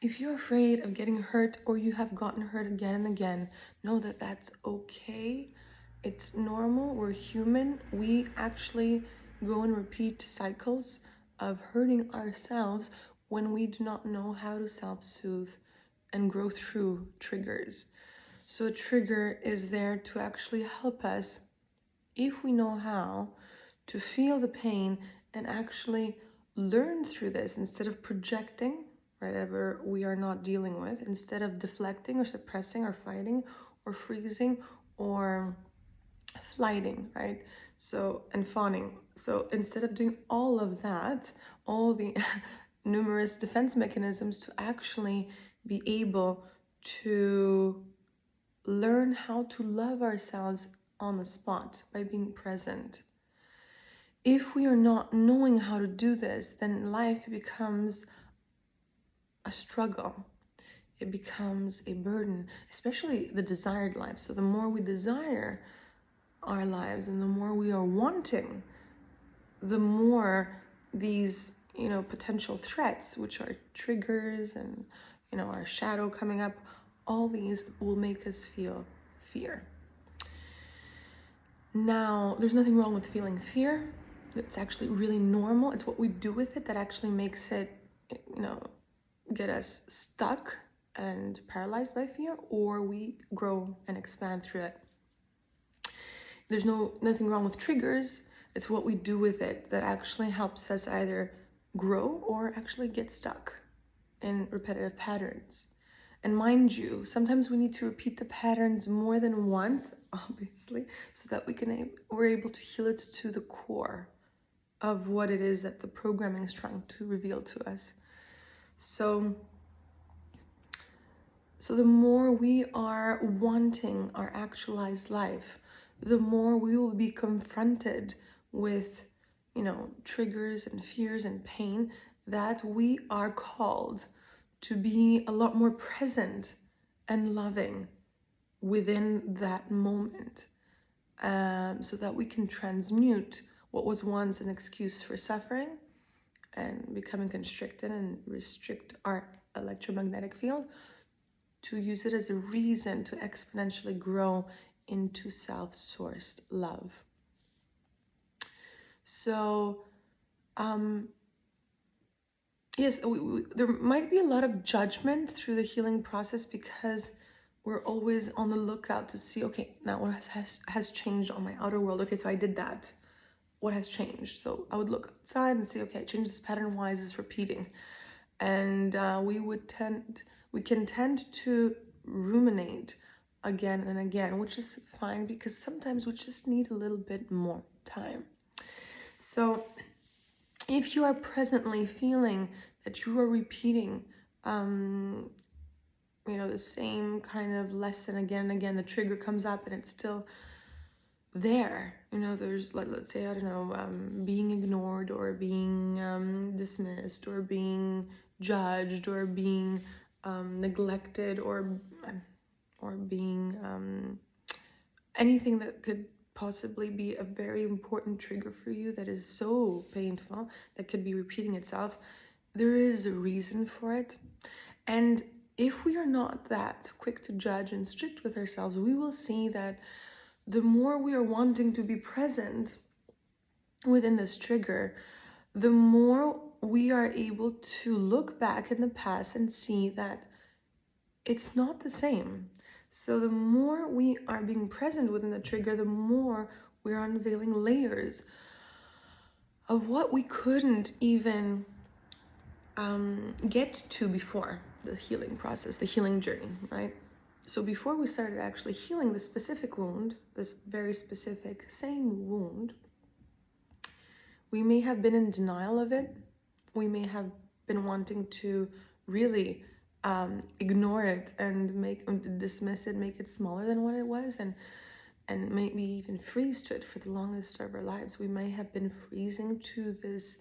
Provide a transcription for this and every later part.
If you're afraid of getting hurt or you have gotten hurt again and again, know that that's okay. It's normal. We're human. We actually go and repeat cycles of hurting ourselves when we do not know how to self-soothe and grow through triggers. So a trigger is there to actually help us, if we know how, to feel the pain and actually learn through this instead of projecting whatever we are not dealing with, instead of deflecting or suppressing or fighting or freezing or flighting, right? So, and fawning. So instead of doing all of that, all the numerous defense mechanisms, to actually be able to learn how to love ourselves on the spot by being present. If we are not knowing how to do this, then life becomes a struggle. It becomes a burden, especially the desired life. So the more we desire our lives and the more we are wanting, the more these, potential threats, which are triggers and, our shadow coming up, all these will make us feel fear. Now, there's nothing wrong with feeling fear. It's actually really normal. It's what we do with it that actually makes it, get us stuck and paralyzed by fear, or we grow and expand through it. There's nothing wrong with triggers. It's what we do with it that actually helps us either grow or actually get stuck in repetitive patterns. And mind you, sometimes we need to repeat the patterns more than once, obviously, so that we're able to heal it to the core of what it is that the programming is trying to reveal to us. So the more we are wanting our actualized life, the more we will be confronted with, triggers and fears and pain, that we are called to be a lot more present and loving within that moment, so that we can transmute what was once an excuse for suffering and becoming constricted and restrict our electromagnetic field, to use it as a reason to exponentially grow into self-sourced love. So, yes, there might be a lot of judgment through the healing process because we're always on the lookout to see, okay, now what has changed on my outer world? Okay, so I did that. What has changed? So I would look outside and see, okay, I changed this pattern. Why is this repeating? And we can tend to ruminate again and again, which is fine because sometimes we just need a little bit more time. So if you are presently feeling that you are repeating, the same kind of lesson again and again, the trigger comes up and it's still there, there's, let's say, I don't know, being ignored or being dismissed or being judged or being neglected or being anything that could possibly be a very important trigger for you that is so painful, that could be repeating itself. There is a reason for it. And if we are not that quick to judge and strict with ourselves, we will see that the more we are wanting to be present within this trigger, the more we are able to look back in the past and see that it's not the same. So the more we are being present within the trigger, the more we are unveiling layers of what we couldn't even get to before the healing process, the healing journey, right? So before we started actually healing the specific wound, this very specific same wound, we may have been in denial of it. We may have been wanting to really ignore it and dismiss it, make it smaller than what it was, and maybe even freeze to it for the longest of our lives. We may have been freezing to this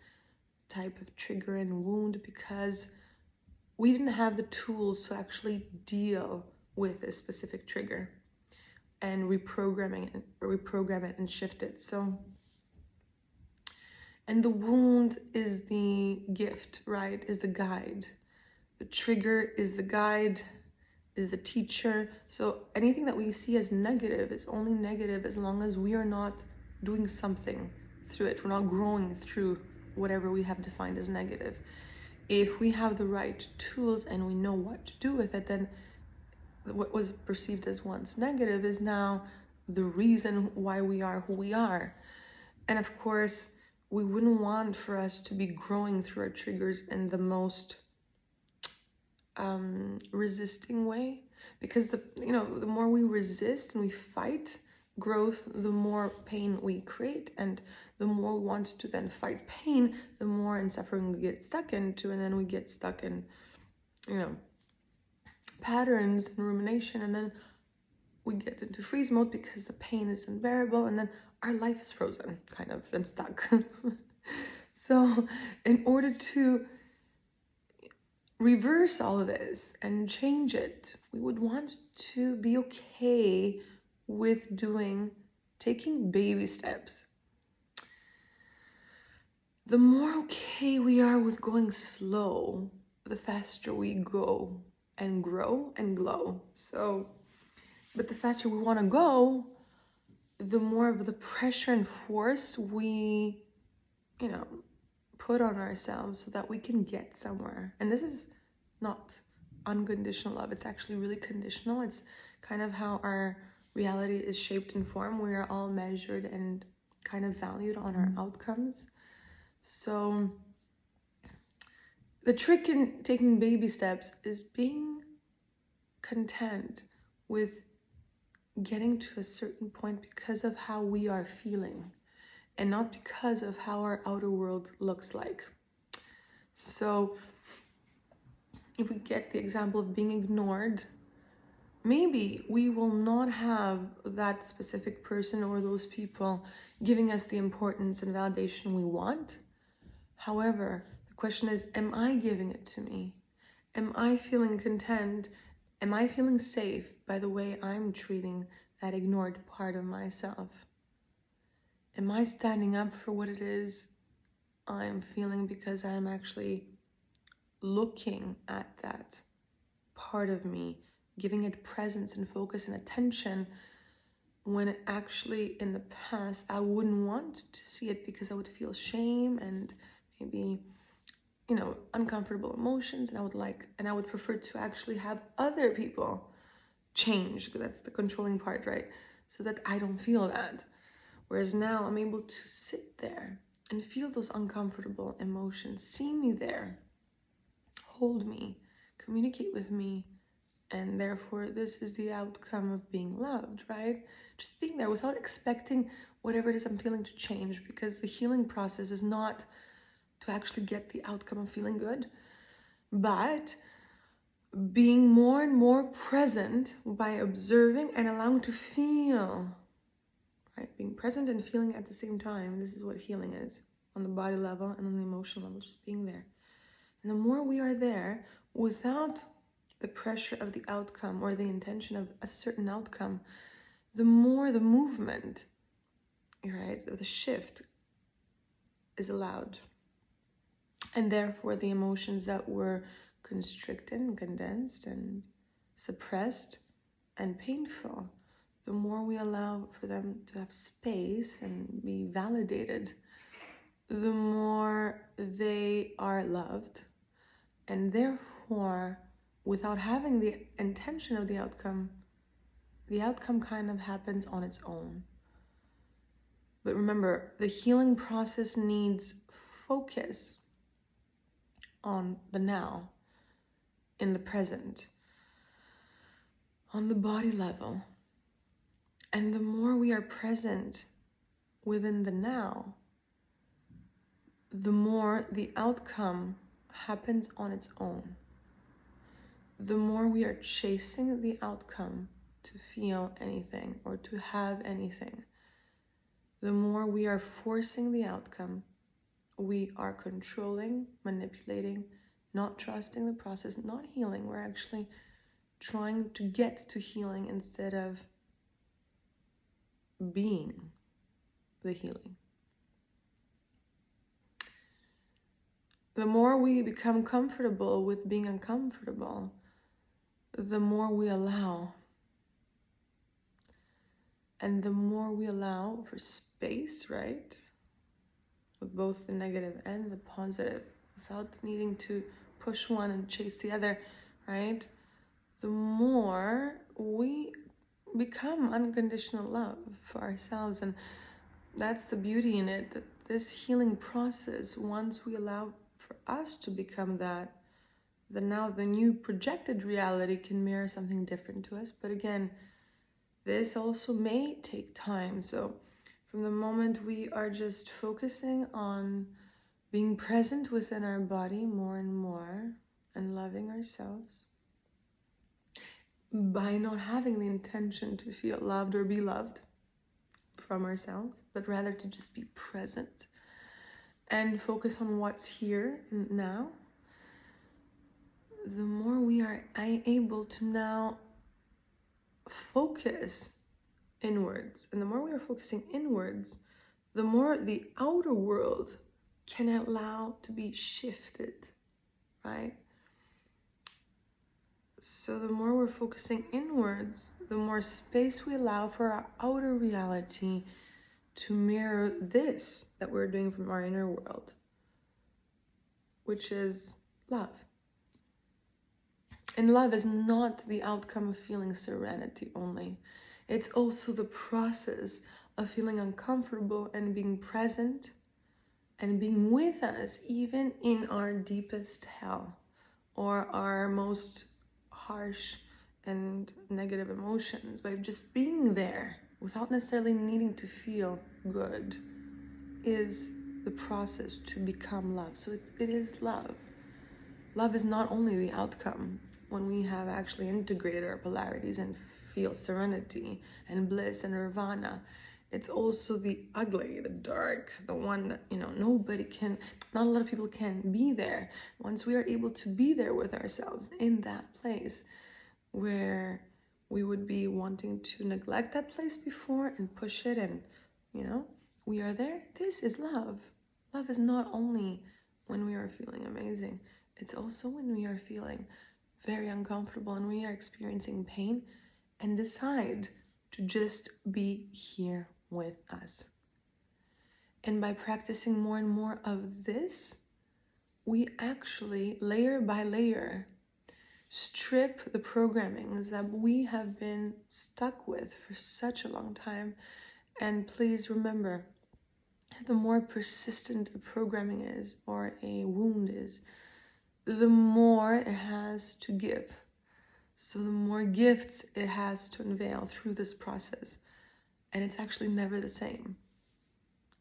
type of trigger and wound because we didn't have the tools to actually deal with a specific trigger and reprogram it and shift it. So, and the wound is the gift, right? Is the guide. The trigger is the guide, is the teacher. So anything that we see as negative is only negative as long as we are not doing something through it. We're not growing through whatever we have defined as negative. If we have the right tools and we know what to do with it, then what was perceived as once negative is now the reason why we are who we are. And of course, we wouldn't want for us to be growing through our triggers in the most resisting way, because the more we resist and we fight growth, the more pain we create, and the more we want to then fight pain, the more in suffering we get stuck into, and then we get stuck in patterns and rumination, and then we get into freeze mode because the pain is unbearable, and then our life is frozen kind of and stuck. So in order to reverse all of this and change it, we would want to be okay with taking baby steps. The more okay we are with going slow, the faster we go and grow and glow. But the faster we want to go, the more of the pressure and force we, put on ourselves so that we can get somewhere. And this is not unconditional love. It's actually really conditional. It's kind of how our reality is shaped and formed. We are all measured and kind of valued on our outcomes. So the trick in taking baby steps is being content with getting to a certain point because of how we are feeling, and not because of how our outer world looks like. So if we get the example of being ignored, maybe we will not have that specific person or those people giving us the importance and validation we want. However, the question is, am I giving it to me? Am I feeling content? Am I feeling safe by the way I'm treating that ignored part of myself? Am I standing up for what it is I'm feeling because I'm actually looking at that part of me, giving it presence and focus and attention, when actually in the past I wouldn't want to see it because I would feel shame and maybe uncomfortable emotions, and I would prefer to actually have other people change, because that's the controlling part, right? So that I don't feel that. Whereas now I'm able to sit there and feel those uncomfortable emotions, see me there, hold me, communicate with me, and therefore this is the outcome of being loved, right? Just being there without expecting whatever it is I'm feeling to change, because the healing process is not to actually get the outcome of feeling good, but being more and more present by observing and allowing to feel, right? Being present and feeling at the same time. This is what healing is, on the body level and on the emotional level, just being there. And the more we are there without the pressure of the outcome or the intention of a certain outcome, the more the movement, right, the shift is allowed. And therefore the emotions that were constricted and condensed and suppressed and painful, the more we allow for them to have space and be validated, the more they are loved. And therefore, without having the intention of the outcome kind of happens on its own. But remember, the healing process needs focus on the now, in the present, on the body level. And the more we are present within the now, the more the outcome happens on its own. The more we are chasing the outcome to feel anything or to have anything, the more we are forcing the outcome, we are controlling, manipulating, not trusting the process, not healing. We're actually trying to get to healing instead of being the healing. The more we become comfortable with being uncomfortable, the more we allow. And the more we allow for space, right? With both the negative and the positive, without needing to push one and chase the other, right? The more we become unconditional love for ourselves. And that's the beauty in it, that this healing process, once we allow for us to become that, then now the new projected reality can mirror something different to us. But again, this also may take time. So from the moment we are just focusing on being present within our body more and more and loving ourselves, by not having the intention to feel loved or be loved from ourselves, but rather to just be present and focus on what's here and now, the more we are able to now focus inwards. And the more we are focusing inwards, the more the outer world can allow to be shifted, right? So the more we're focusing inwards, the more space we allow for our outer reality to mirror this that we're doing from our inner world, which is love. And love is not the outcome of feeling serenity only. It's also the process of feeling uncomfortable and being present and being with us even in our deepest hell or our most harsh and negative emotions. By just being there without necessarily needing to feel good is the process to become love. So it is love. Love is not only the outcome when we have actually integrated our polarities and feel serenity and bliss and nirvana. It's also the ugly, the dark, the one that, nobody can, not a lot of people can be there. Once we are able to be there with ourselves in that place where we would be wanting to neglect that place before and push it and, we are there. This is love. Love is not only when we are feeling amazing. It's also when we are feeling very uncomfortable and we are experiencing pain and decide to just be here with us. And by practicing more and more of this, we actually, layer by layer, strip the programmings that we have been stuck with for such a long time. And please remember, the more persistent a programming is or a wound is, the more it has to give. So the more gifts it has to unveil through this process. And it's actually never the same.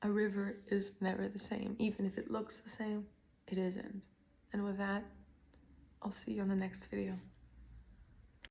A river is never the same. Even if it looks the same, it isn't. And with that, I'll see you on the next video.